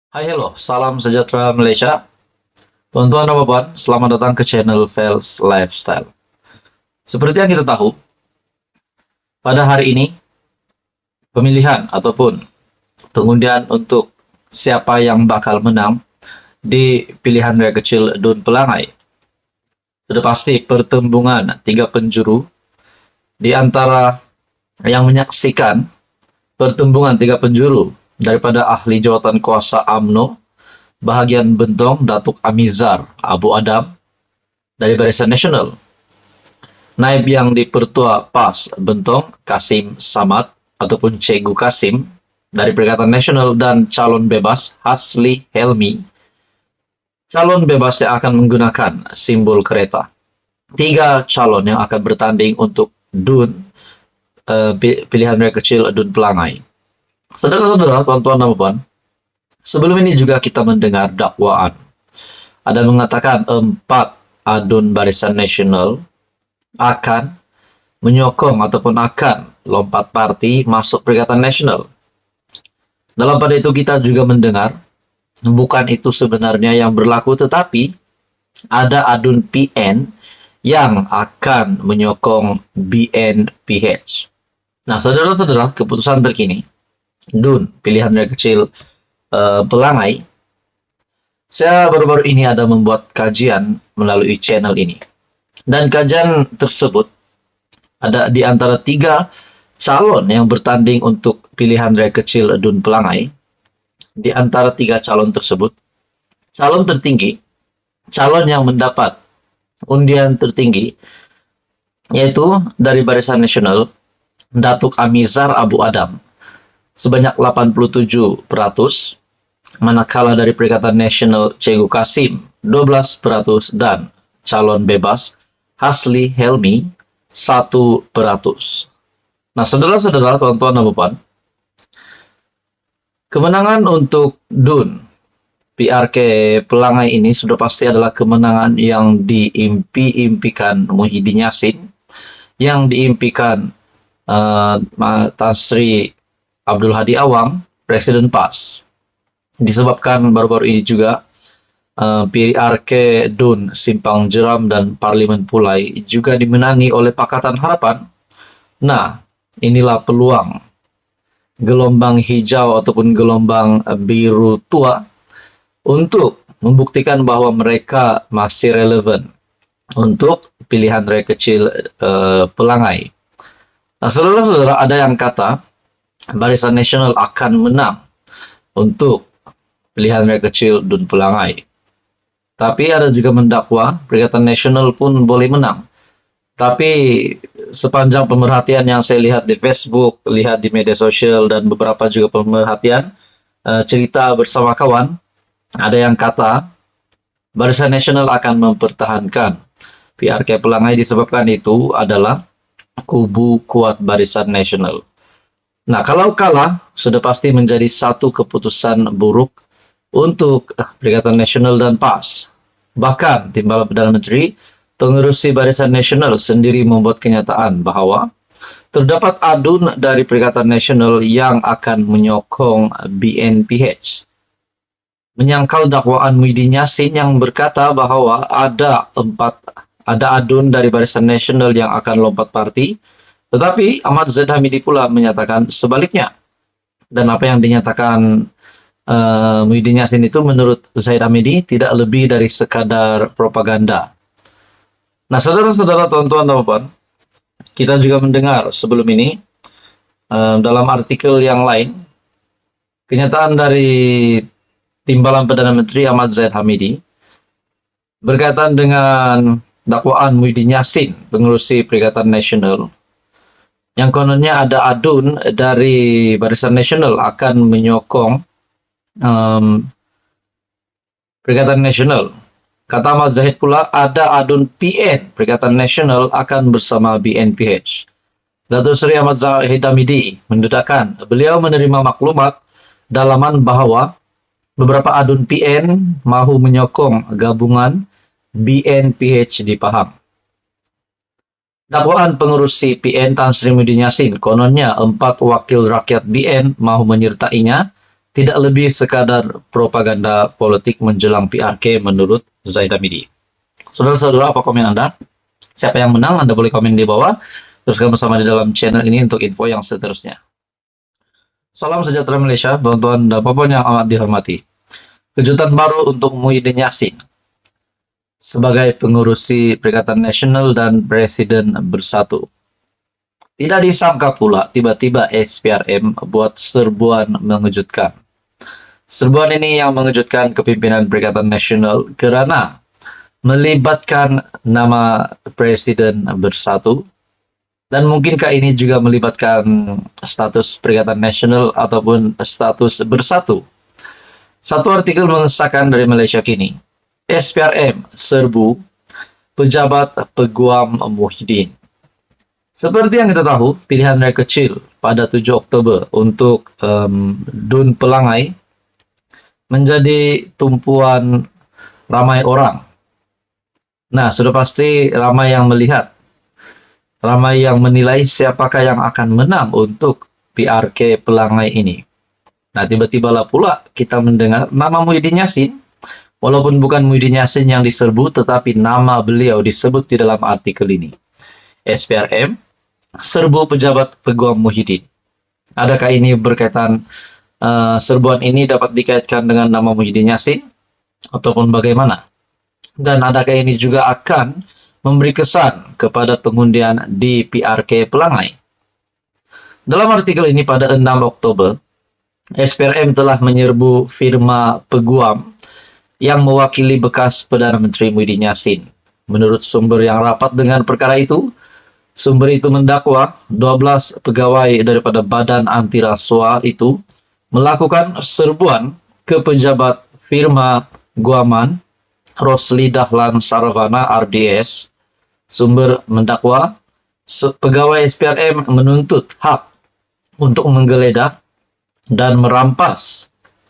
Hai hello, salam sejahtera Malaysia. Tuan-tuan dan puan, selamat datang ke channel Fels Lifestyle. Seperti yang kita tahu, pada hari ini pemilihan ataupun pengundian untuk siapa yang bakal menang di pilihan raya kecil Dun Pelangai. Sudah pasti pertembungan tiga penjuru di antara yang menyaksikan pertembungan tiga penjuru daripada ahli jawatan kuasa UMNO bahagian Bentong Datuk Amizar Abu Adam dari Barisan Nasional, naib yang dipertua PAS Bentong Kasim Samad ataupun Cikgu Kasim dari Perikatan Nasional, dan calon bebas Hasli Helmi, calon bebas yang akan menggunakan simbol kereta. Tiga calon yang akan bertanding untuk pilihan raya kecil Dun Pelangai. Saudara-saudara, tuan-tuan dan puan, sebelum ini juga kita mendengar dakwaan. Ada mengatakan 4 adun Barisan Nasional akan menyokong ataupun akan lompat parti masuk Perikatan Nasional. Dalam pada itu kita juga mendengar, bukan itu sebenarnya yang berlaku, tetapi ada adun PN yang akan menyokong BNPH. Nah, saudara-saudara, keputusan terkini Dun pilihan raya kecil Pelangai, saya baru-baru ini ada membuat kajian melalui channel ini, dan kajian tersebut ada di antara 3 calon yang bertanding untuk pilihan raya kecil Dun Pelangai. Di antara 3 calon tersebut, calon tertinggi, calon yang mendapat undian tertinggi, yaitu dari Barisan Nasional Datuk Amizar Abu Adam sebanyak 87%, manakala dari Perikatan Nasional Cikgu Kasim 12%, dan calon bebas Hasli Helmi 1%. Nah, saudara-saudara, tuan-tuan dan puan, kemenangan untuk Dun PRK Pelangai ini sudah pasti adalah kemenangan yang diimpi-impikan Muhyiddin Yassin, yang diimpikan Tan Sri Abdul Hadi Awang, Presiden PAS. Disebabkan baru-baru ini juga PRK Dun Simpang Jeram dan Parlimen Pulai juga dimenangi oleh Pakatan Harapan. Nah, inilah peluang gelombang hijau ataupun gelombang biru tua untuk membuktikan bahwa mereka masih relevan untuk pilihan raya kecil Pelangai. Nah, saudara-saudara, ada yang kata Barisan Nasional akan menang untuk pilihan raya kecil Dun Pelangai. Tapi ada juga mendakwa Perikatan Nasional pun boleh menang. Tapi sepanjang pemerhatian yang saya lihat di Facebook, lihat di media sosial, dan beberapa juga pemerhatian cerita bersama kawan, ada yang kata Barisan Nasional akan mempertahankan PRK Pelangai, disebabkan itu adalah kubu kuat Barisan Nasional. Nah, kalau kalah, sudah pasti menjadi satu keputusan buruk untuk Perikatan Nasional dan PAS. Bahkan, Timbalan Perdana Menteri, pengerusi Barisan Nasional sendiri membuat kenyataan bahwa terdapat adun dari Perikatan Nasional yang akan menyokong BNPH. Menyangkal dakwaan Muhyiddin Yassin yang berkata bahwa ada adun dari Barisan Nasional yang akan lompat parti, tetapi Ahmad Zaid Hamidi pula menyatakan sebaliknya. Dan apa yang dinyatakan Muhyiddin Yassin itu menurut Zaid Hamidi tidak lebih dari sekadar propaganda. Nah, saudara-saudara, tuan-tuan dan puan, kita juga mendengar sebelum ini dalam artikel yang lain, kenyataan dari Timbalan Perdana Menteri Ahmad Zaid Hamidi berkaitan dengan dakwaan Muhyiddin Yassin, pengerusi Perikatan Nasional, yang kononnya ada adun dari Barisan Nasional akan menyokong Perikatan Nasional. Kata Ahmad Zahid pula, ada adun PN Perikatan Nasional akan bersama BNPH. Datuk Seri Ahmad Zahid Hamidi mendedahkan beliau menerima maklumat dalaman bahwa beberapa adun PN mahu menyokong gabungan BNPH di Pahang. Dakwaan pengurusi PN Tan Sri Muhyiddin Yassin, kononnya 4 wakil rakyat BN mahu menyertainya tidak lebih sekadar propaganda politik menjelang PRK menurut Zaid Hamidi. Saudara-saudara, apa komen Anda? Siapa yang menang? Anda boleh komen di bawah. Teruskan bersama di dalam channel ini untuk info yang seterusnya. Salam sejahtera Malaysia, tuan-tuan dan puan yang amat dihormati. Kejutan baru untuk Muhyiddin Yassin sebagai pengurusi Perikatan Nasional dan Presiden Bersatu. Tidak disangka pula tiba-tiba SPRM buat serbuan mengejutkan. Serbuan ini yang mengejutkan kepimpinan Perikatan Nasional karena melibatkan nama Presiden Bersatu, dan mungkinkah ini juga melibatkan status Perikatan Nasional ataupun status Bersatu. Satu artikel mengesahkan dari Malaysia Kini, SPRM serbu pejabat peguam Muhyiddin. Seperti yang kita tahu, pilihan raya kecil pada 7 Oktober untuk DUN Pelangai menjadi tumpuan ramai orang. Nah, sudah pasti ramai yang melihat, ramai yang menilai siapakah yang akan menang untuk PRK Pelangai ini. Nah, tiba-tibalah pula kita mendengar nama Muhyiddin Yassin. Walaupun bukan Muhyiddin Yassin yang diserbu, tetapi nama beliau disebut di dalam artikel ini. SPRM serbu pejabat peguam Muhyiddin. Adakah ini berkaitan, serbuan ini dapat dikaitkan dengan nama Muhyiddin Yassin ataupun bagaimana? Dan adakah ini juga akan memberi kesan kepada pengundian di PRK Pelangai? Dalam artikel ini pada 6 Oktober, SPRM telah menyerbu firma peguam yang mewakili bekas Perdana Menteri Muhyiddin Yassin. Menurut sumber yang rapat dengan perkara itu, sumber itu mendakwa 12 pegawai daripada Badan Anti Rasuah itu melakukan serbuan ke pejabat firma guaman Rosli Dahlan Saravana RDS. Sumber mendakwa pegawai SPRM menuntut hak untuk menggeledah dan merampas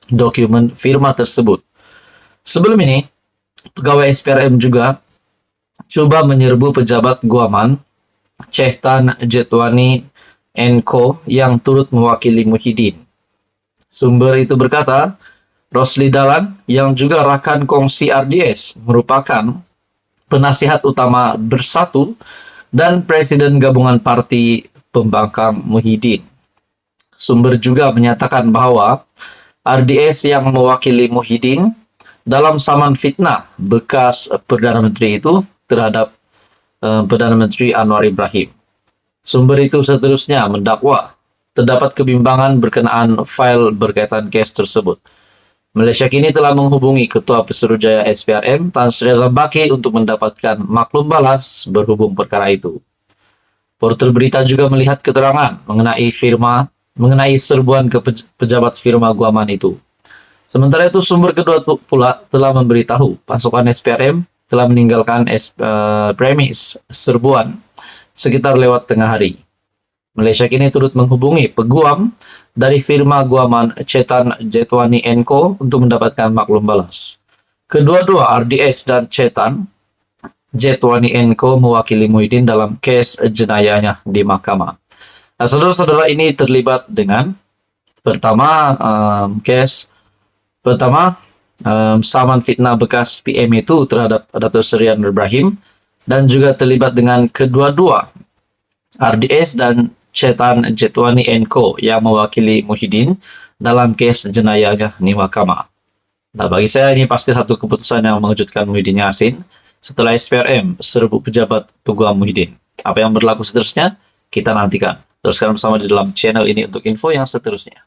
dokumen firma tersebut. Sebelum ini, pegawai SPRM juga coba menyerbu pejabat guaman Chetan Jetwani Co yang turut mewakili Muhyiddin. Sumber itu berkata, Rosli Dahlan yang juga rakan kongsi RDS merupakan penasihat utama Bersatu dan Presiden Gabungan Parti Pembangkang Muhyiddin. Sumber juga menyatakan bahwa RDS yang mewakili Muhyiddin dalam saman fitnah bekas Perdana Menteri itu terhadap Perdana Menteri Anwar Ibrahim. Sumber itu seterusnya mendakwa terdapat kebimbangan berkenaan file berkaitan kes tersebut. Malaysia Kini telah menghubungi Ketua Pesuruhjaya SPRM Tan Sri Azam Baki untuk mendapatkan maklum balas berhubung perkara itu. Portal berita juga melihat keterangan mengenai serbuan ke pejabat firma guaman itu. Sementara itu, sumber kedua pula telah memberitahu pasukan SPRM telah meninggalkan premis serbuan sekitar lewat tengah hari. Malaysia Kini turut menghubungi peguam dari firma guaman Chetan Jetwani Co untuk mendapatkan maklum balas. Kedua-dua RDS dan Chetan Jetwani Co mewakili Muhyiddin dalam kes jenayahnya di mahkamah. Nah, saudara-saudara, ini terlibat dengan saman fitnah bekas PM itu terhadap Dato' Seri Anwar Ibrahim, dan juga terlibat dengan kedua-dua RDS dan Chetan Jetwani Co yang mewakili Muhyiddin dalam kes jenayahnya di mahkamah. Nah, bagi saya ini pasti satu keputusan yang mengejutkan Muhyiddin Yassin setelah SPRM serbu pejabat peguam Muhyiddin. Apa yang berlaku seterusnya kita nantikan. Teruskan bersama di dalam channel ini untuk info yang seterusnya.